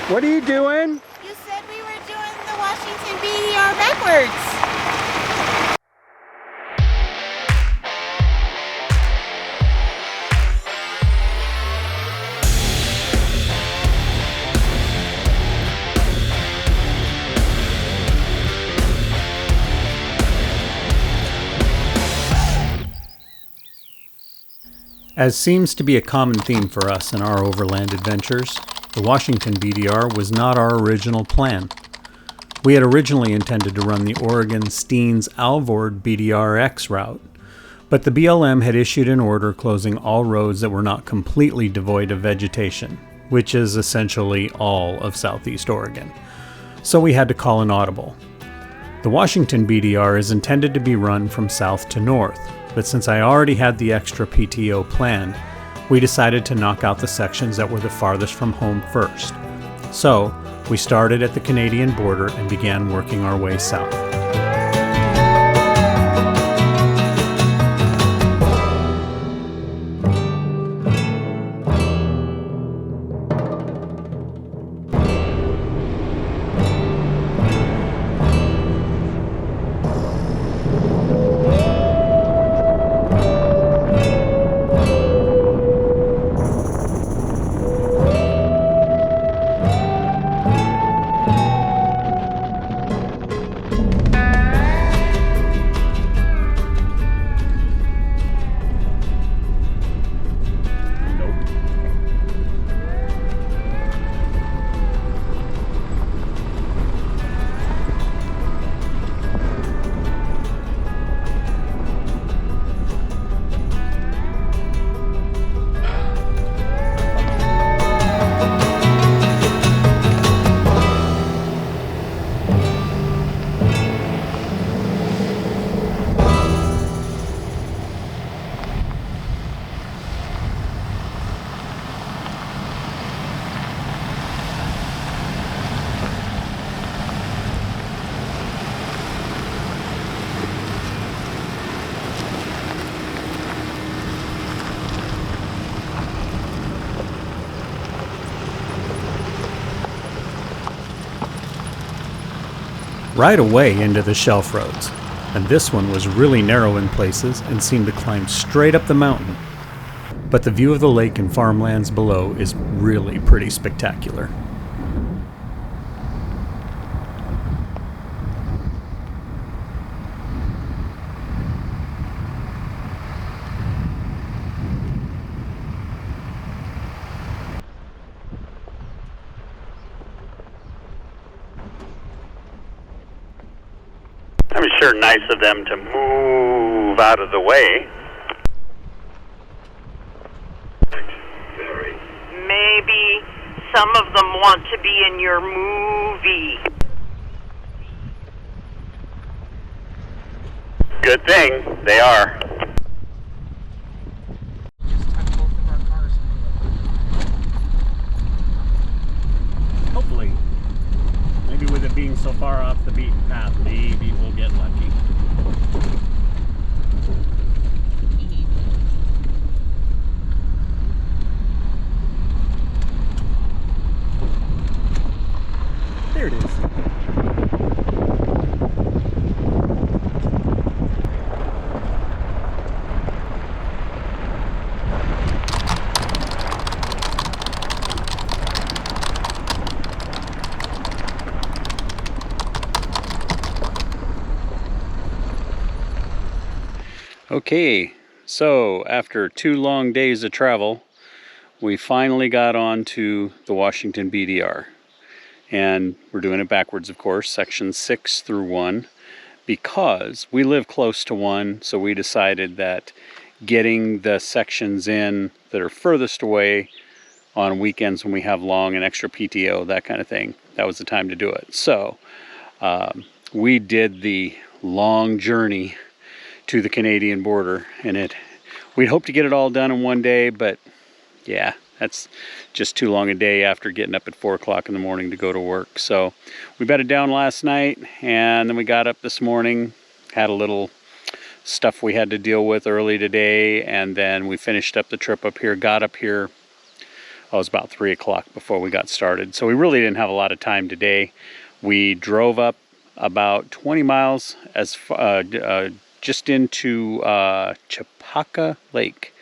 What are you doing? You said we were doing the Washington BDR backwards. As seems to be a common theme for us in our overland adventures, the Washington BDR was not our original plan. We had originally intended to run the Oregon Steens Alvord BDR-X route, but the BLM had issued an order closing all roads that were not completely devoid of vegetation, which is essentially all of southeast Oregon. So we had to call an audible. The Washington BDR is intended to be run from south to north, but since I already had the extra PTO planned, we decided to knock out the sections that were the farthest from home first. So, we started at the Canadian border and began working our way south. Right away into the shelf roads, and this one was really narrow in places and seemed to climb straight up the mountain. But the view of the lake and farmlands below is really pretty spectacular. I'm sure nice of them to move out of the way. Maybe some of them want to be in your movie. Good thing they are. Hopefully, maybe with it being so far off the beaten path, maybe we'll get lucky. There it is. Okay, so after 2 long days of travel, we finally got on to the Washington BDR. And we're doing it backwards, of course, sections 6 through 1, because we live close to one, so we decided that getting the sections in that are furthest away on weekends when we have long and extra PTO, that kind of thing, that was the time to do it. So we did the long journey to the Canadian border, and we'd hoped to get it all done in one day, but yeah, that's just too long a day after getting up at 4 o'clock in the morning to go to work. So we bedded down last night, and then we got up this morning, had a little stuff we had to deal with early today, and then we finished up the trip up here, got up here it was about 3 o'clock before we got started. So we really didn't have a lot of time today. We drove up about 20 miles just into Chapaka Lake,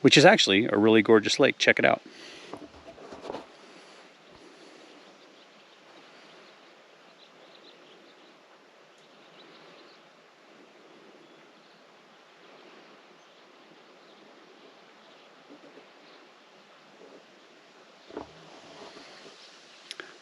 which is actually a really gorgeous lake. Check it out.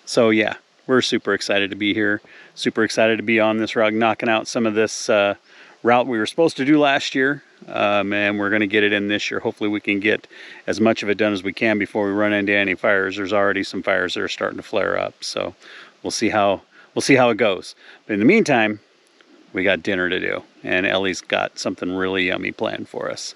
So yeah, we're super excited to be here. Super excited to be on this route, knocking out some of this route we were supposed to do last year. And we're going to get it in this year. Hopefully we can get as much of it done as we can before we run into any fires. There's already some fires that are starting to flare up. So we'll see how it goes. But in the meantime, we got dinner to do. And Ellie's got something really yummy planned for us.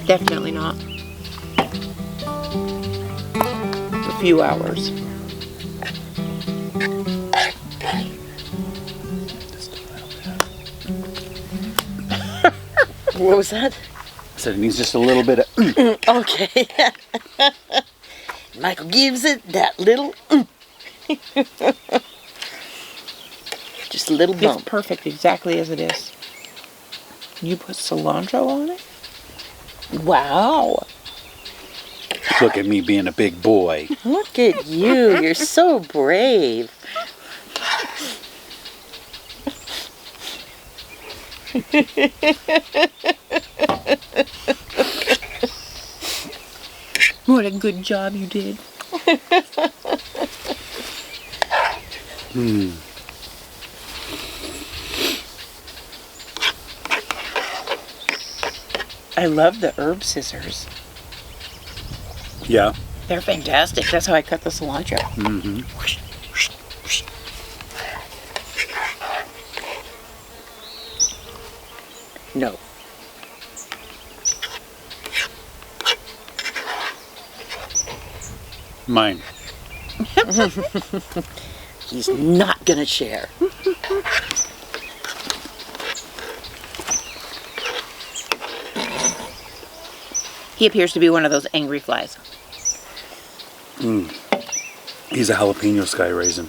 Definitely not. A few hours. What was that? I said it needs just a little bit of Okay. Michael gives it that little just a little It's bump. perfect exactly as it is. You put cilantro on it? Wow. Look at me being a big boy. Look at you. You're so brave. What a good job you did. I love the herb scissors. Yeah. They're fantastic. That's how I cut the cilantro. Mm-hmm. No. Mine. He's not gonna share. He appears to be one of those angry flies. He's a jalapeno sky raisin.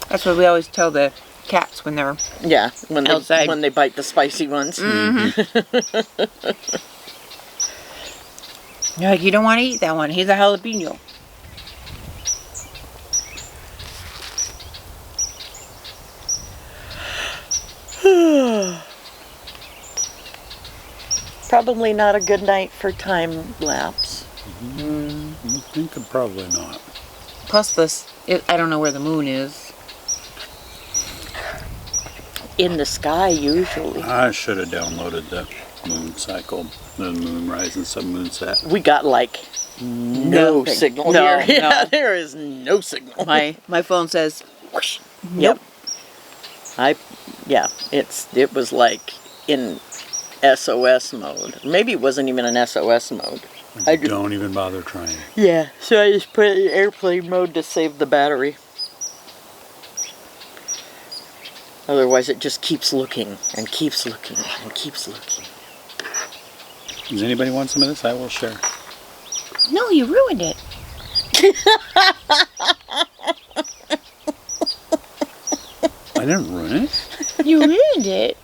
That's what we always tell the cats when they're Yeah, when outside. they bite the spicy ones. You're like, you don't want to eat that one. He's a jalapeno. Probably not a good night for time lapse. I think probably not. Plus this, I don't know where the moon is. In the sky, usually. I should have downloaded the moon cycle, the moonrise and sun-moon-set. We got like no Nothing. signal No, here. no. Yeah, there is no signal. My phone says, whoosh. Yep. It was like in SOS mode. Maybe it wasn't even an SOS mode. Don't even bother trying. Yeah, so I just put it in airplane mode to save the battery. Otherwise it just keeps looking and keeps looking and keeps looking. Does anybody want some of this? I will share. No, you ruined it. I didn't ruin it. You ruined it.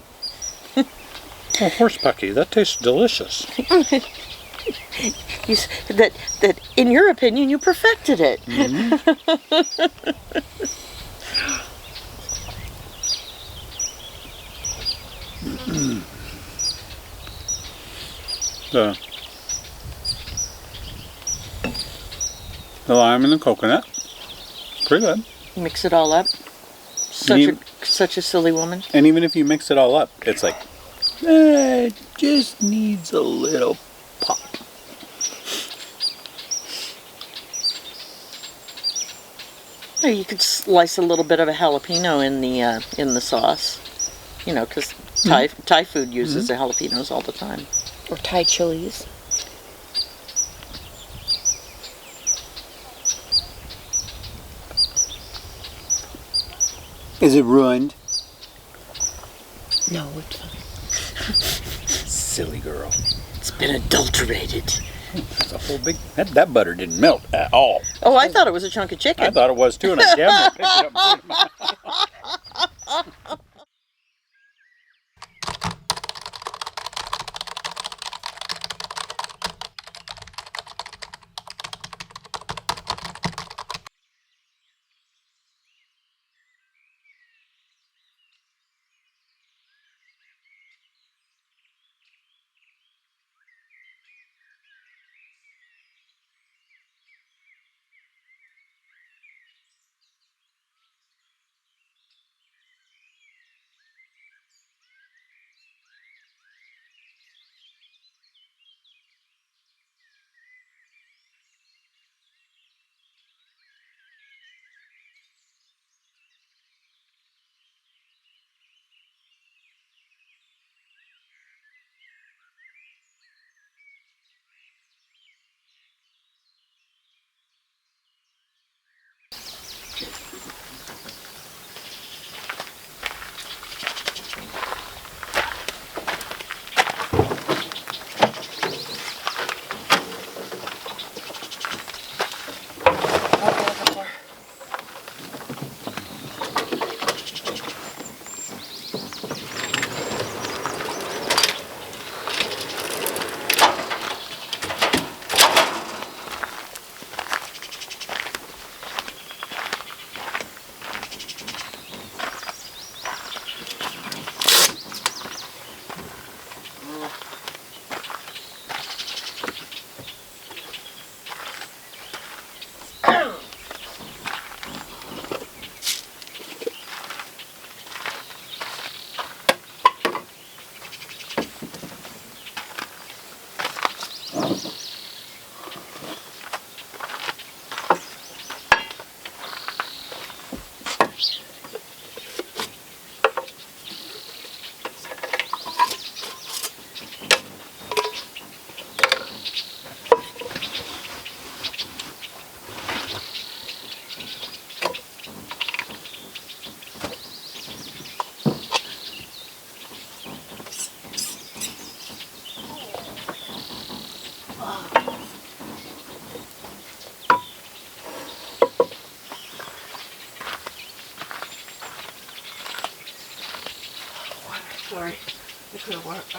Oh, horse pucky, that tastes delicious. That in your opinion you perfected it. The lime and the coconut. Pretty good. Mix it all up. Such a silly woman. And even if you mix it all up, it's like, it just needs a little pop. Or you could slice a little bit of a jalapeno in the sauce. You know, because Thai food uses the jalapenos all the time. Or Thai chilies. Is it ruined? No, it's fine. Silly girl. It's been adulterated. That's a whole big... That butter didn't melt at all. Oh, I thought it was a chunk of chicken. I thought it was too, and I damn near picked it up and put it in my... Sorry. I could have worked.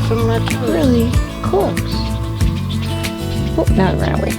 From much really close. Oh, now it ran away.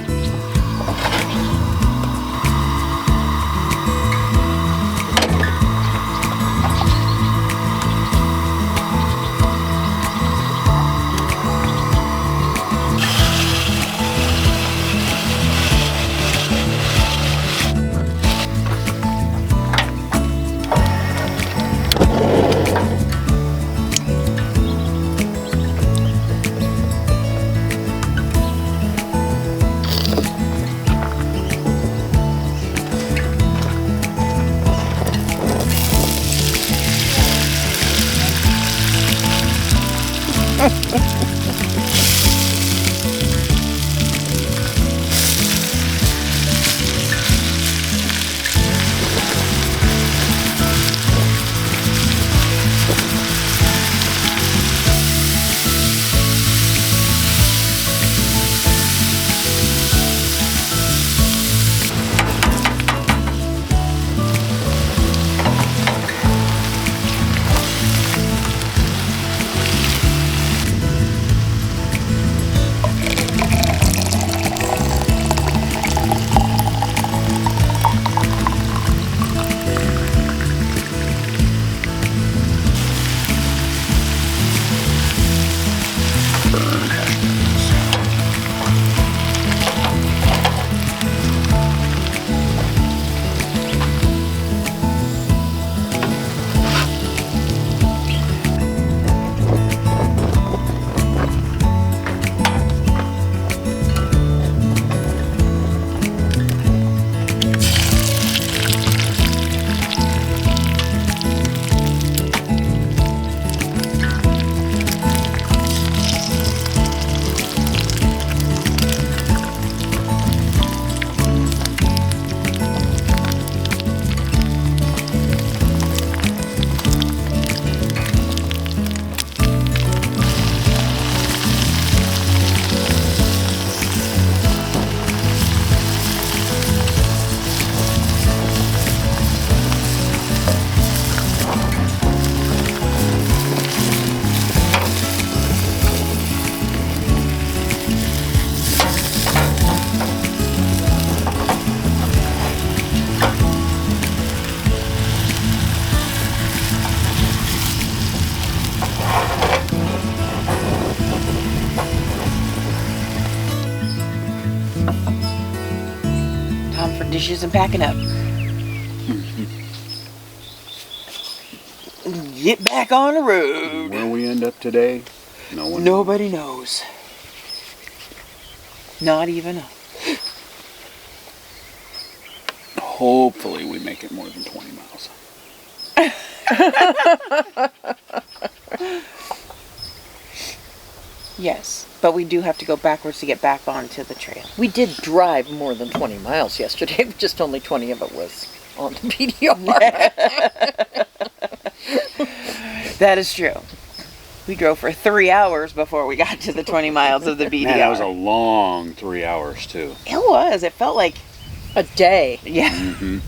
Dishes and packing up. Get back on the road. Where we end up today, no one. Nobody knows. Not even us. Hopefully we make it more than 20 miles. Yes, but we do have to go backwards to get back onto the trail. We did drive more than 20 miles yesterday, just only 20 of it was on the BDR. That is true. We drove for 3 hours before we got to the 20 miles of the BDR. Man, that was a long 3 hours too. It was. It felt like A day. yeah. Mm-hmm.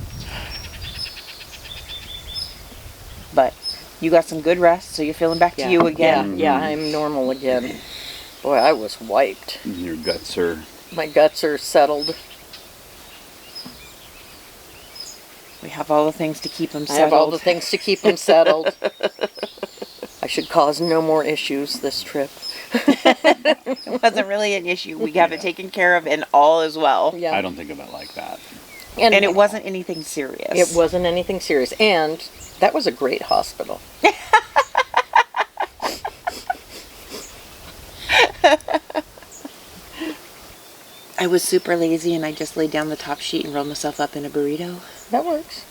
But you got some good rest, so you're feeling back to you again. Yeah, I'm normal again. Boy, I was wiped. Your guts are... My guts are settled. We have all the things to keep them I settled. have all the things to keep them settled. I should cause no more issues this trip. It wasn't really an issue. We have it taken care of and all is well. Yeah. I don't think of it like that. And it wasn't anything serious. It wasn't anything serious. And that was a great hospital. I was super lazy and I just laid down the top sheet and rolled myself up in a burrito. That works.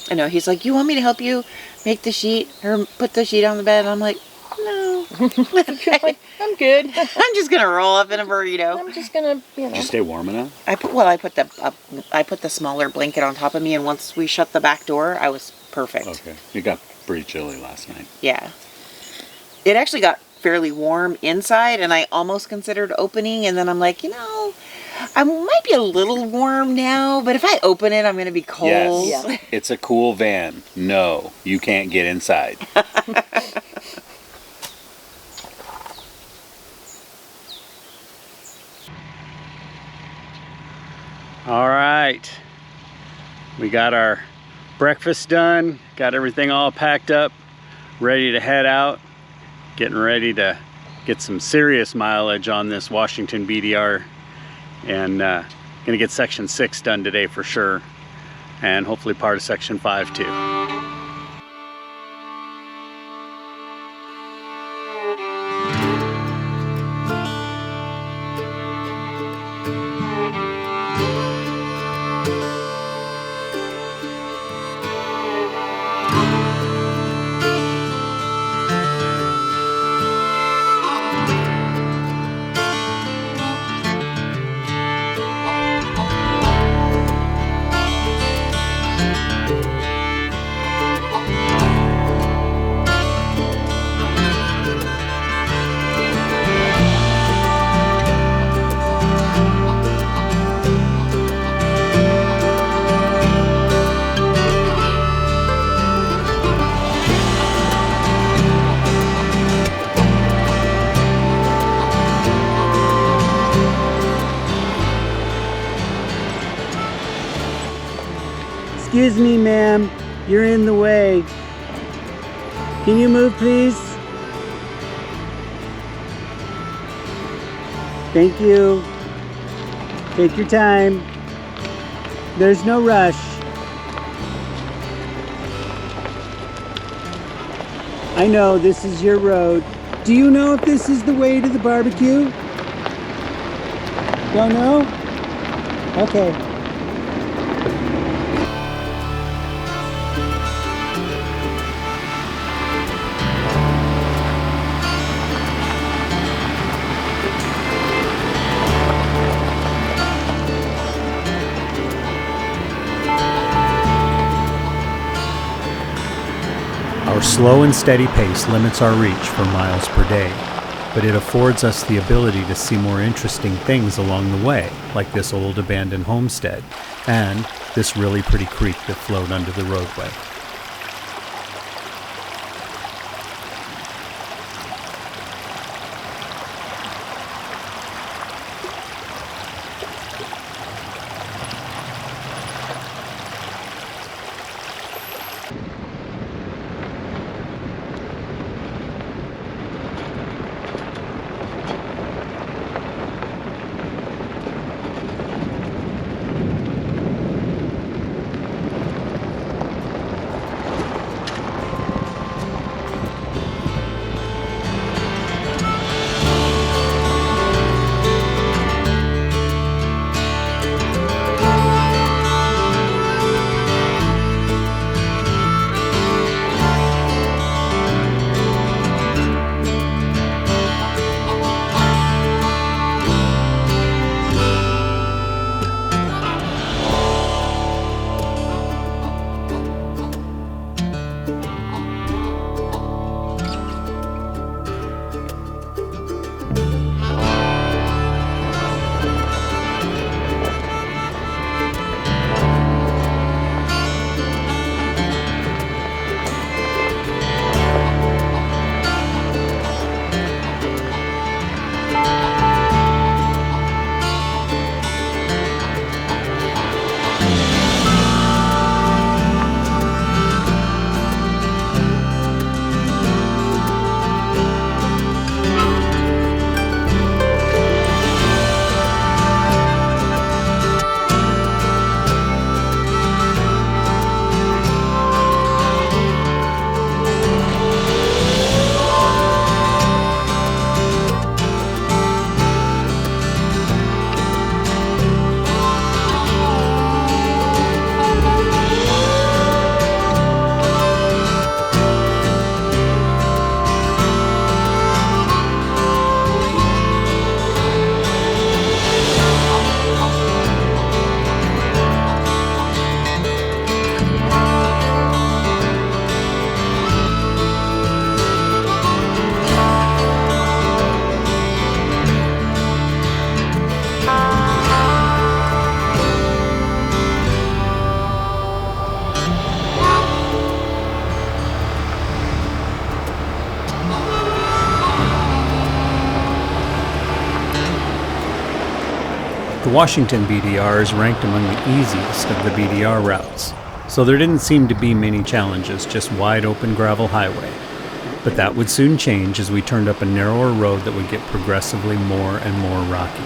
I know, he's like, you want me to help you make the sheet or put the sheet on the bed? And I'm like, no. I'm good. I'm just going to roll up in a burrito. I'm just gonna, Did you stay warm enough? I put the smaller blanket on top of me, and once we shut the back door, I was perfect. Okay. It got pretty chilly last night. Yeah. It actually got fairly warm inside, and I almost considered opening, and then I'm like, I might be a little warm now, but if I open it, I'm going to be cold. Yes. Yeah. It's a cool van. No, you can't get inside. All right. We got our breakfast done, got everything all packed up, ready to head out, getting ready to get some serious mileage on this Washington BDR, and gonna get section 6 done today for sure, and hopefully part of section 5 too. Excuse me, ma'am. You're in the way. Can you move, please? Thank you. Take your time. There's no rush. I know this is your road. Do you know if this is the way to the barbecue? Don't know? Okay. Our slow and steady pace limits our reach for miles per day, but it affords us the ability to see more interesting things along the way, like this old abandoned homestead, and this really pretty creek that flowed under the roadway. The Washington BDR is ranked among the easiest of the BDR routes, so there didn't seem to be many challenges, just wide open gravel highway. But that would soon change as we turned up a narrower road that would get progressively more and more rocky.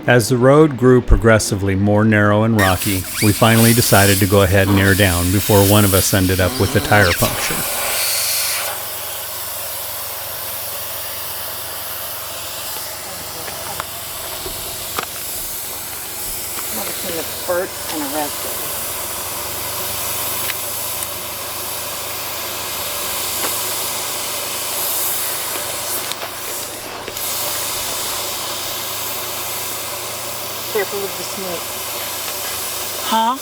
As the road grew progressively more narrow and rocky, we finally decided to go ahead and air down before one of us ended up with a tire puncture. Between a spurt and a raspberry. Careful with the snake. Huh?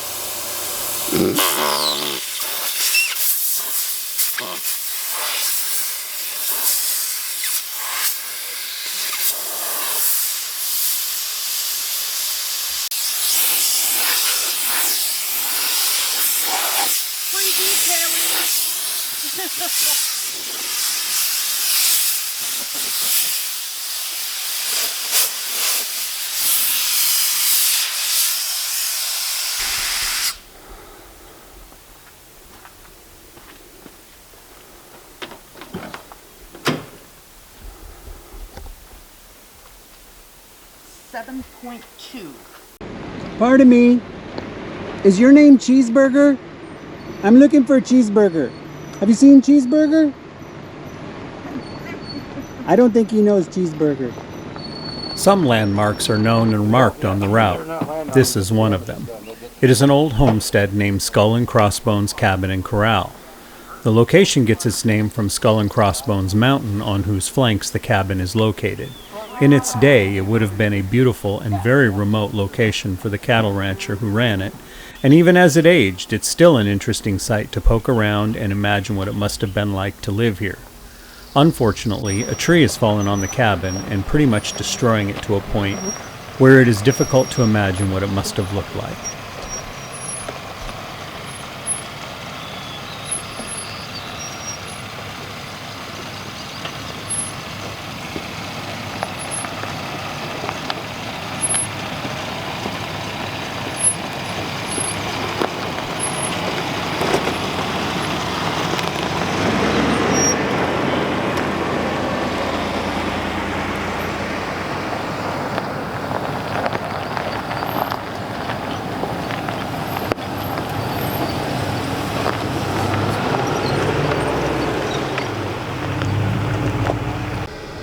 Pardon me, is your name Cheeseburger? I'm looking for a cheeseburger. Have you seen Cheeseburger? I don't think he knows Cheeseburger. Some landmarks are known and marked on the route. This is one of them. It is an old homestead named Skull and Crossbones Cabin and Corral. The location gets its name from Skull and Crossbones Mountain, on whose flanks the cabin is located. In its day, it would have been a beautiful and very remote location for the cattle rancher who ran it, and even as it aged, it's still an interesting sight to poke around and imagine what it must have been like to live here. Unfortunately, a tree has fallen on the cabin and pretty much destroying it to a point where it is difficult to imagine what it must have looked like.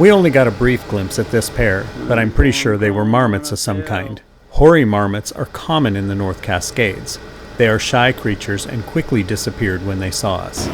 We only got a brief glimpse at this pair, but I'm pretty sure they were marmots of some kind. Hoary marmots are common in the North Cascades. They are shy creatures and quickly disappeared when they saw us.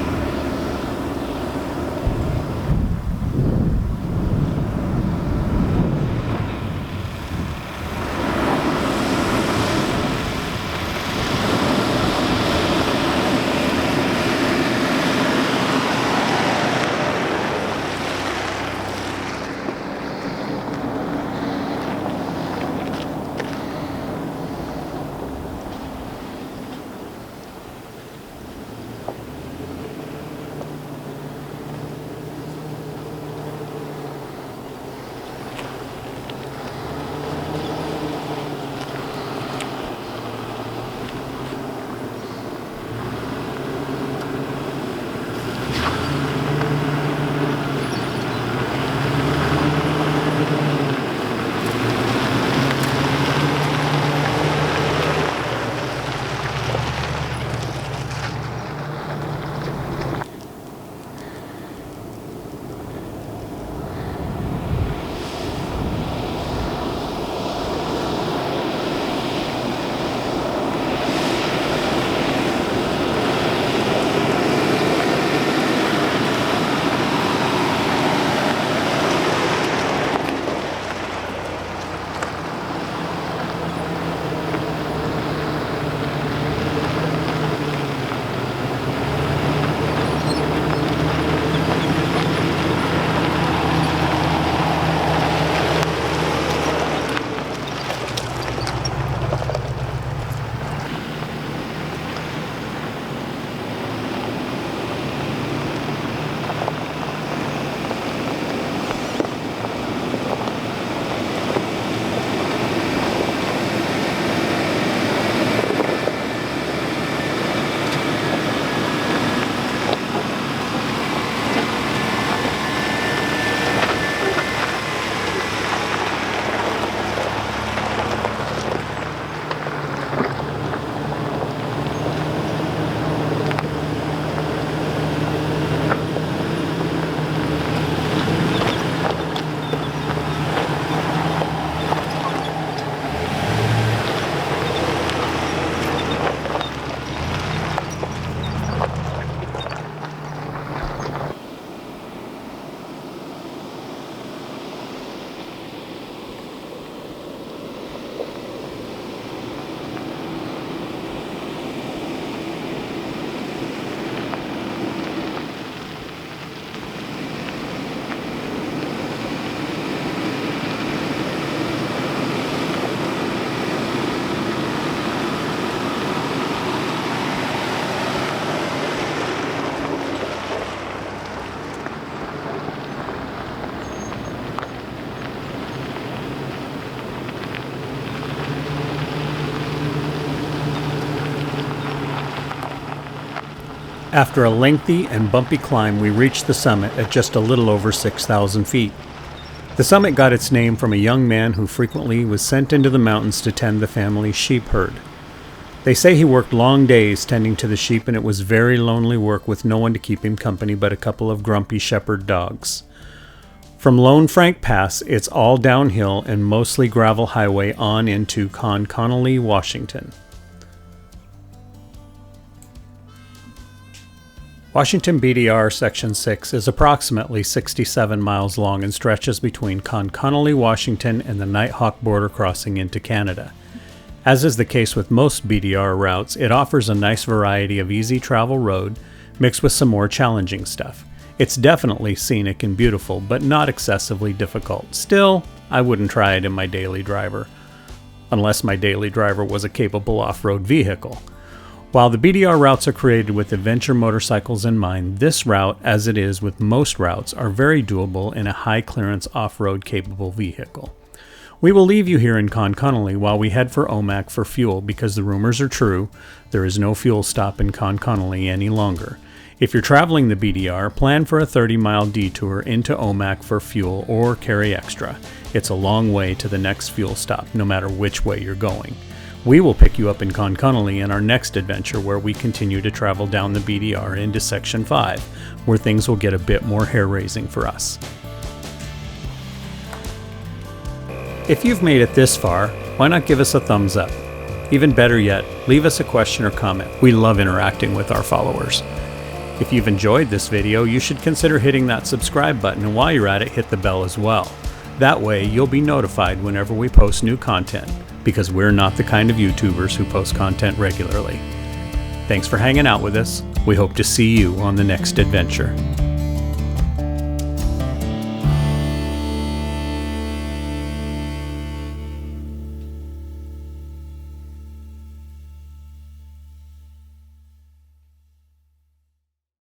After a lengthy and bumpy climb, we reached the summit at just a little over 6,000 feet. The summit got its name from a young man who frequently was sent into the mountains to tend the family's sheep herd. They say he worked long days tending to the sheep, and it was very lonely work with no one to keep him company but a couple of grumpy shepherd dogs. From Lone Frank Pass, it's all downhill and mostly gravel highway on into Conconnelly, Washington. Washington BDR Section 6 is approximately 67 miles long and stretches between Conconnelly, Washington and the Nighthawk border crossing into Canada. As is the case with most BDR routes, it offers a nice variety of easy travel road mixed with some more challenging stuff. It's definitely scenic and beautiful, but not excessively difficult. Still, I wouldn't try it in my daily driver, unless my daily driver was a capable off-road vehicle. While the BDR routes are created with adventure motorcycles in mind, this route, as it is with most routes, are very doable in a high-clearance off-road capable vehicle. We will leave you here in Conconnelly while we head for Omak for fuel because the rumors are true. There is no fuel stop in Conconnelly any longer. If you're traveling the BDR, plan for a 30-mile detour into Omak for fuel or carry extra. It's a long way to the next fuel stop, no matter which way you're going. We will pick you up in Conconnelly in our next adventure where we continue to travel down the BDR into Section 5, where things will get a bit more hair-raising for us. If you've made it this far, why not give us a thumbs up? Even better yet, leave us a question or comment. We love interacting with our followers. If you've enjoyed this video, you should consider hitting that subscribe button, and while you're at it, hit the bell as well. That way, you'll be notified whenever we post new content, because we're not the kind of YouTubers who post content regularly. Thanks for hanging out with us. We hope to see you on the next adventure.